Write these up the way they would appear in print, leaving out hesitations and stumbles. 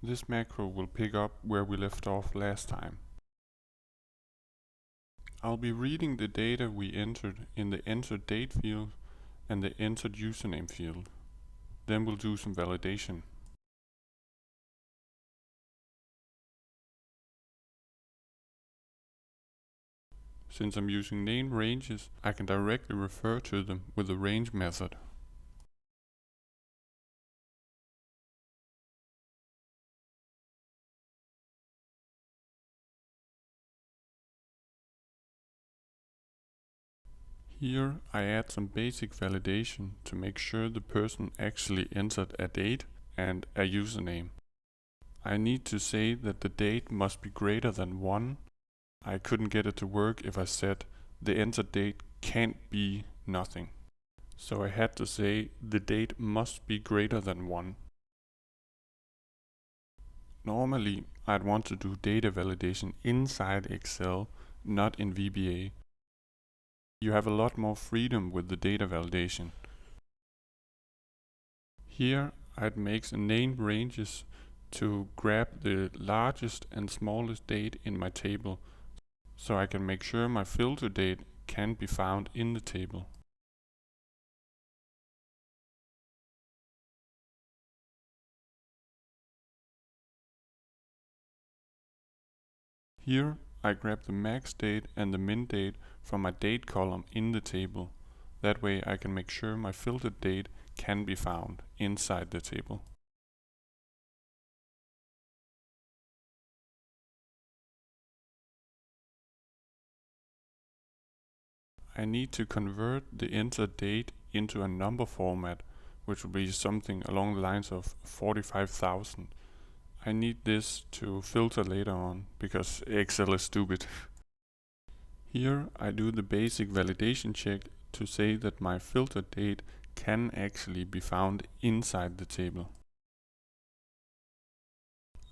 This macro will pick up where we left off last time. I'll be reading the data we entered in the entered date field and the entered username field. Then we'll do some validation. Since I'm using name ranges, I can directly refer to them with the range method. Here I add some basic validation to make sure the person actually entered a date and a username. I need to say that the date must be greater than 1. I couldn't get it to work if I said the entered date can't be nothing. So I had to say the date must be greater than 1. Normally I'd want to do data validation inside Excel, not in VBA. You have a lot more freedom with the data validation. Here I'd make some name ranges to grab the largest and smallest date in my table, so I can make sure my filter date can be found in the table. Here I grab the max date and the min date from my date column in the table. That way I can make sure my filtered date can be found inside the table. I need to convert the entered date into a number format, which will be something along the lines of 45,000. I need this to filter later on, because Excel is stupid. Here I do the basic validation check to say that my filtered date can actually be found inside the table.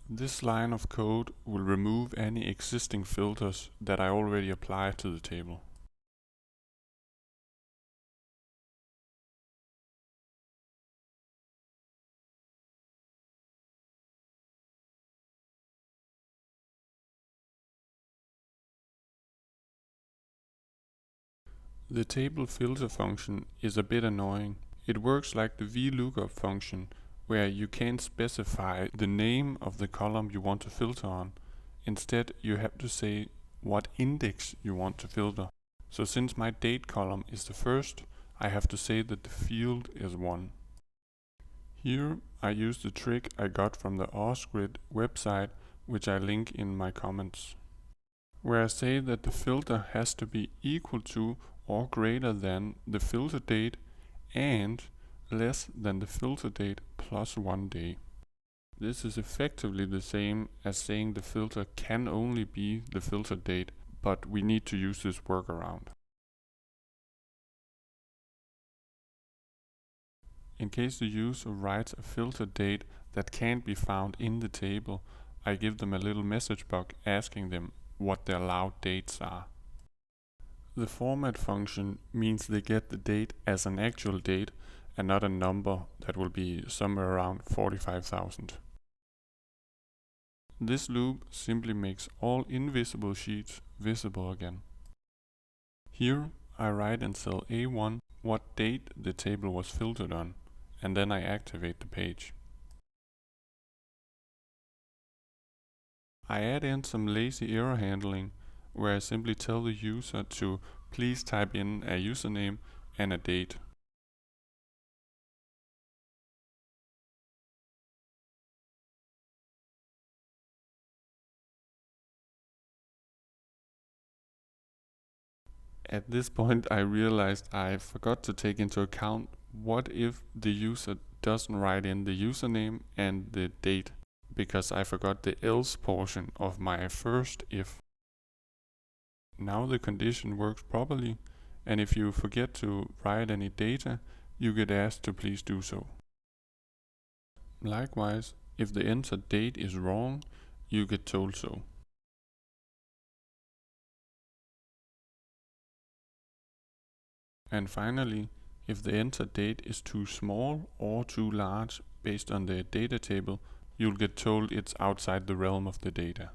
This line of code will remove any existing filters that I already applied to the table. The table filter function is a bit annoying. It works like the VLookup function, where you can't specify the name of the column you want to filter on. Instead, you have to say what index you want to filter. So since my date column is the first, I have to say that the field is 1. Here I use the trick I got from the Osgrid website, which I link in my comments, where I say that the filter has to be equal to or greater than the filter date and less than the filter date plus 1 day. This is effectively the same as saying the filter can only be the filter date, but we need to use this workaround. In case the user writes a filter date that can't be found in the table, I give them a little message box asking them what the allowed dates are. The format function means they get the date as an actual date and not a number that will be somewhere around 45,000. This loop simply makes all invisible sheets visible again. Here I write in cell A1 what date the table was filtered on, and then I activate the page. I add in some lazy error handling, where I simply tell the user to please type in a username and a date. At this point I realized I forgot to take into account what if the user doesn't write in the username and the date, because I forgot the else portion of my first if. Now the condition works properly, and if you forget to write any data, you get asked to please do so. Likewise, if the entered date is wrong, you get told so. And finally, if the entered date is too small or too large based on the data table, you'll get told it's outside the realm of the data.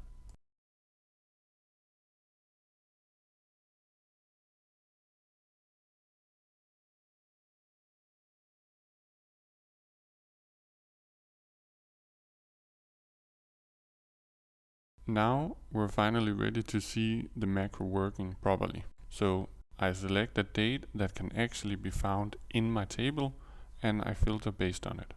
Now we're finally ready to see the macro working properly. So I select a date that can actually be found in my table and I filter based on it.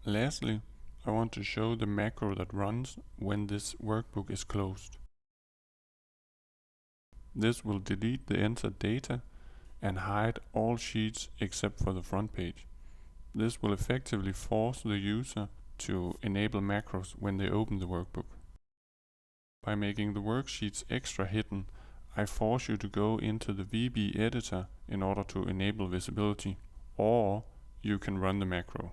Lastly, I want to show the macro that runs when this workbook is closed. This will delete the entered data and hide all sheets except for the front page. This will effectively force the user to enable macros when they open the workbook. By making the worksheets extra hidden, I force you to go into the VBA editor in order to enable visibility, or you can run the macro.